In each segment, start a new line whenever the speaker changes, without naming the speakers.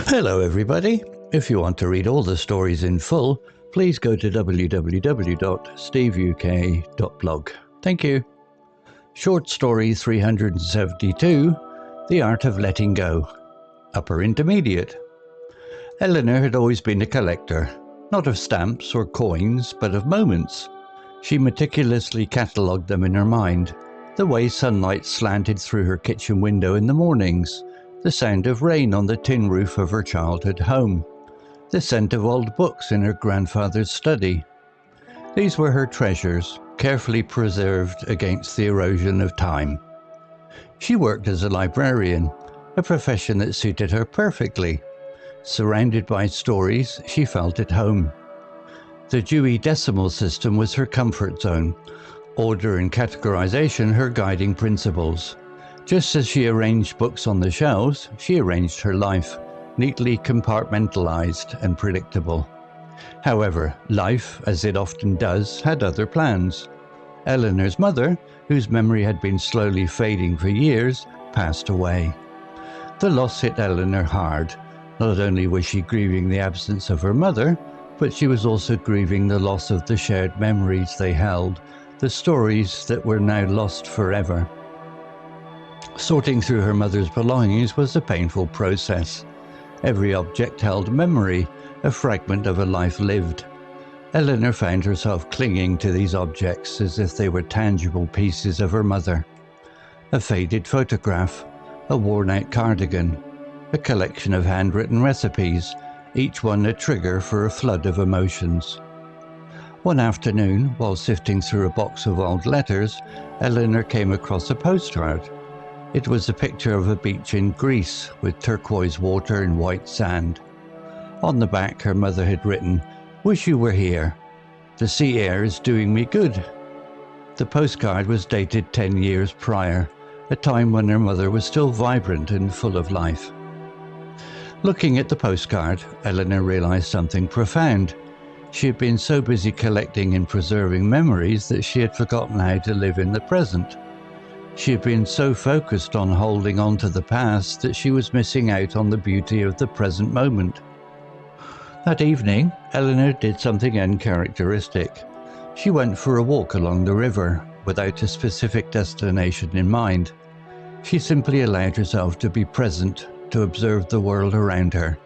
Hello everybody. If you want to read all the stories in full, please go to www.steveuk.blog. Thank you. Short story 372, The Art of Letting Go. Upper Intermediate. Eleanor had always been a collector, not of stamps or coins, but of moments. She meticulously catalogued them in her mind, the way sunlight slanted through her kitchen window in the mornings, the sound of rain on the tin roof of her childhood home, the scent of old books in her grandfather's study. These were her treasures, carefully preserved against the erosion of time. She worked as a librarian, a profession that suited her perfectly. Surrounded by stories, she felt at home. The Dewey Decimal System was her comfort zone, order and categorization her guiding principles. Just as she arranged books on the shelves, she arranged her life, neatly compartmentalized and predictable. However, life, as it often does, had other plans. Eleanor's mother, whose memory had been slowly fading for years, passed away. The loss hit Eleanor hard. Not only was she grieving the absence of her mother, but she was also grieving the loss of the shared memories they held, the stories that were now lost forever. Sorting through her mother's belongings was a painful process. Every object held memory, a fragment of a life lived. Eleanor found herself clinging to these objects as if they were tangible pieces of her mother. A faded photograph, a worn-out cardigan, a collection of handwritten recipes, each one a trigger for a flood of emotions. One afternoon, while sifting through a box of old letters, Eleanor came across a postcard. It was a picture of a beach in Greece with turquoise water and white sand. On the back, her mother had written, "Wish you were here. The sea air is doing me good." The postcard was dated 10 years prior, a time when her mother was still vibrant and full of life. Looking at the postcard, Eleanor realized something profound. She had been so busy collecting and preserving memories that she had forgotten how to live in the present. She had been so focused on holding on to the past that she was missing out on the beauty of the present moment. That evening, Eleanor did something uncharacteristic. She went for a walk along the river, without a specific destination in mind. She simply allowed herself to be present, to observe the world around her.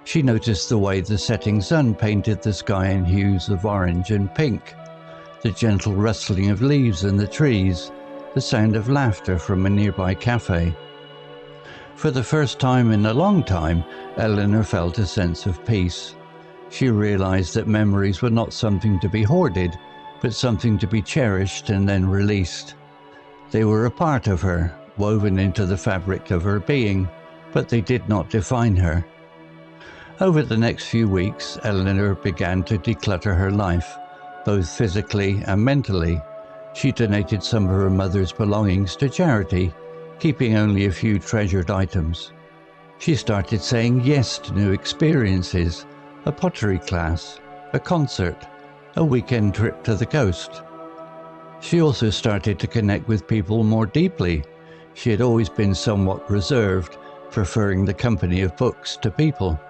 She noticed the way the setting sun painted the sky in hues of orange and pink, the gentle rustling of leaves in the trees, the sound of laughter from a nearby cafe. For the first time in a long time, Eleanor felt a sense of peace. She realized that memories were not something to be hoarded, but something to be cherished and then released. They were a part of her, woven into the fabric of her being, but they did not define her. Over the next few weeks, Eleanor began to declutter her life, both physically and mentally. She donated some of her mother's belongings to charity, keeping only a few treasured items. She started saying yes to new experiences, a pottery class, a concert, a weekend trip to the coast. She also started to connect with people more deeply. She had always been somewhat reserved, preferring the company of books to people.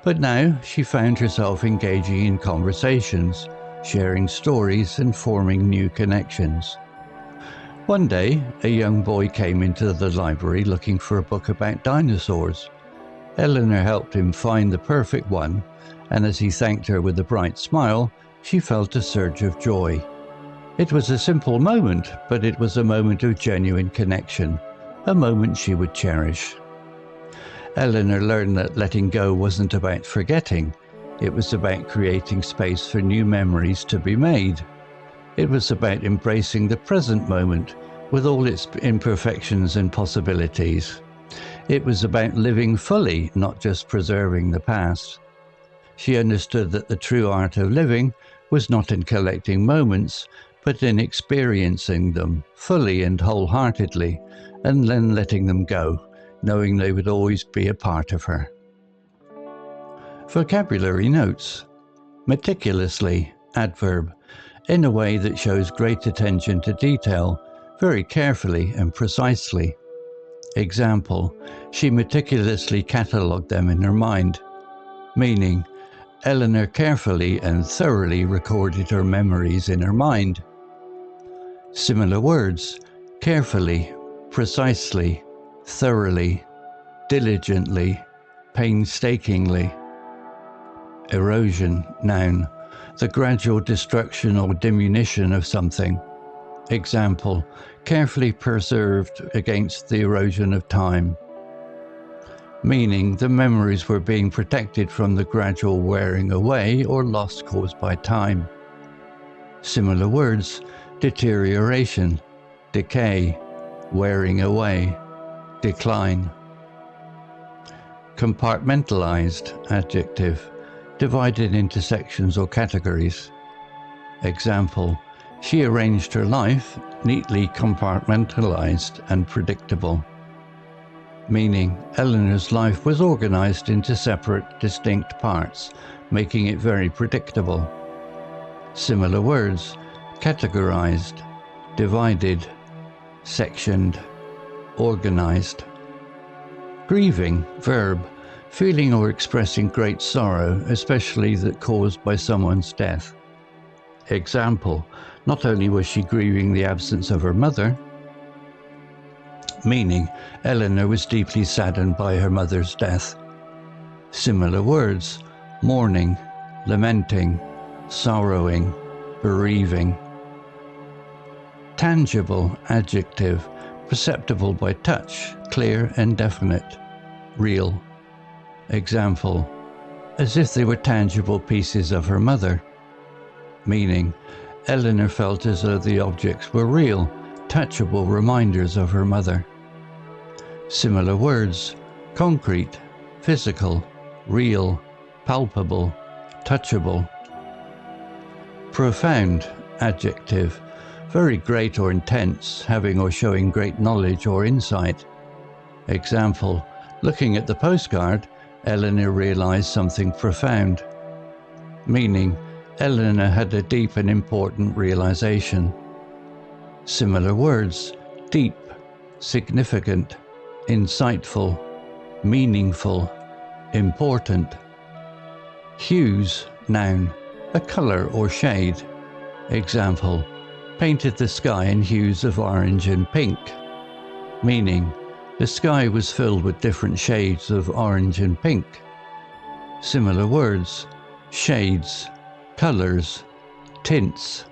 But now she found herself engaging in conversations, sharing stories and forming new connections. One day, a young boy came into the library looking for a book about dinosaurs. Eleanor helped him find the perfect one, and as he thanked her with a bright smile, she felt a surge of joy. It was a simple moment, but it was a moment of genuine connection, a moment she would cherish. Eleanor learned that letting go wasn't about forgetting. It was about creating space for new memories to be made. It was about embracing the present moment with all its imperfections and possibilities. It was about living fully, not just preserving the past. She understood that the true art of living was not in collecting moments, but in experiencing them fully and wholeheartedly, and then letting them go, knowing they would always be a part of her. Vocabulary notes. Meticulously, adverb, in a way that shows great attention to detail, very carefully and precisely. Example, she meticulously catalogued them in her mind. Meaning, Eleanor carefully and thoroughly recorded her memories in her mind. Similar words, carefully, precisely, thoroughly, diligently, painstakingly. Erosion, noun, the gradual destruction or diminution of something. Example, carefully preserved against the erosion of time. Meaning, the memories were being protected from the gradual wearing away or loss caused by time. Similar words, deterioration, decay, wearing away, decline. Compartmentalized, adjective, divided into sections or categories. Example, she arranged her life neatly compartmentalized and predictable. Meaning, Eleanor's life was organized into separate, distinct parts, making it very predictable. Similar words, categorized, divided, sectioned, organized. Grieving, verb, feeling or expressing great sorrow, especially that caused by someone's death. Example, not only was she grieving the absence of her mother, meaning Eleanor was deeply saddened by her mother's death. Similar words, mourning, lamenting, sorrowing, bereaving. Tangible, adjective, perceptible by touch, clear and definite, real. Example, as if they were tangible pieces of her mother. Meaning, Eleanor felt as though the objects were real, touchable reminders of her mother. Similar words, concrete, physical, real, palpable, touchable. Profound, adjective, very great or intense, having or showing great knowledge or insight. Example, looking at the postcard, Eleanor realized something profound. Meaning, Eleanor had a deep and important realization. Similar words, deep, significant, insightful, meaningful, important. Hues, noun, a color or shade. Example, painted the sky in hues of orange and pink. Meaning, the sky was filled with different shades of orange and pink. Similar words, shades, colors, tints,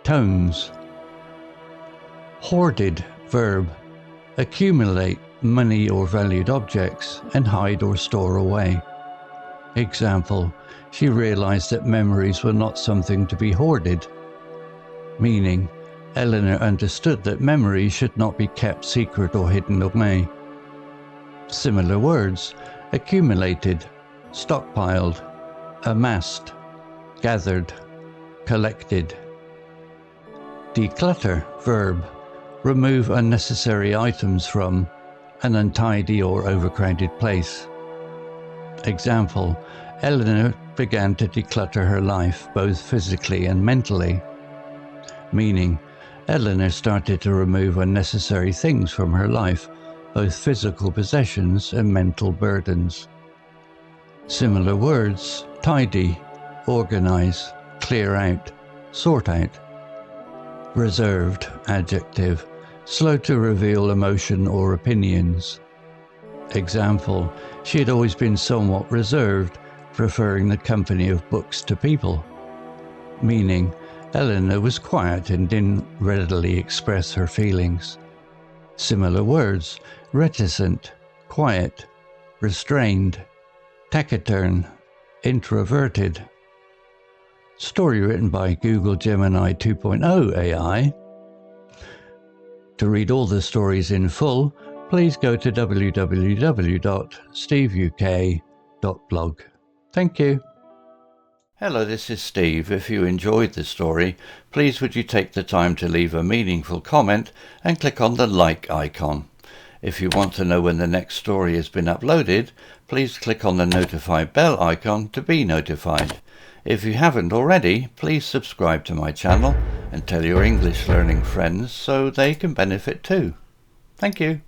tones. Hoarded, verb, accumulate money or valued objects and hide or store away. Example, she realized that memories were not something to be hoarded. Meaning, Eleanor understood that memories should not be kept secret or hidden away. Similar words, accumulated, stockpiled, amassed, gathered, collected. Declutter, verb, remove unnecessary items from an untidy or overcrowded place. Example, Eleanor began to declutter her life, both physically and mentally. Meaning, Eleanor started to remove unnecessary things from her life, both physical possessions and mental burdens. Similar words, tidy, organize, clear out, sort out. Reserved, adjective, slow to reveal emotion or opinions. Example, she had always been somewhat reserved, preferring the company of books to people. Meaning, Eleanor was quiet and didn't readily express her feelings. Similar words, reticent, quiet, restrained, taciturn, introverted. Story written by Google Gemini 2.0 AI. To read all the stories in full, please go to www.steveuk.blog. Thank you. Hello, this is Steve. If you enjoyed the story, please would you take the time to leave a meaningful comment and click on the like icon. If you want to know when the next story has been uploaded, please click on the notify bell icon to be notified. If you haven't already, please subscribe to my channel and tell your English learning friends so they can benefit too. Thank you.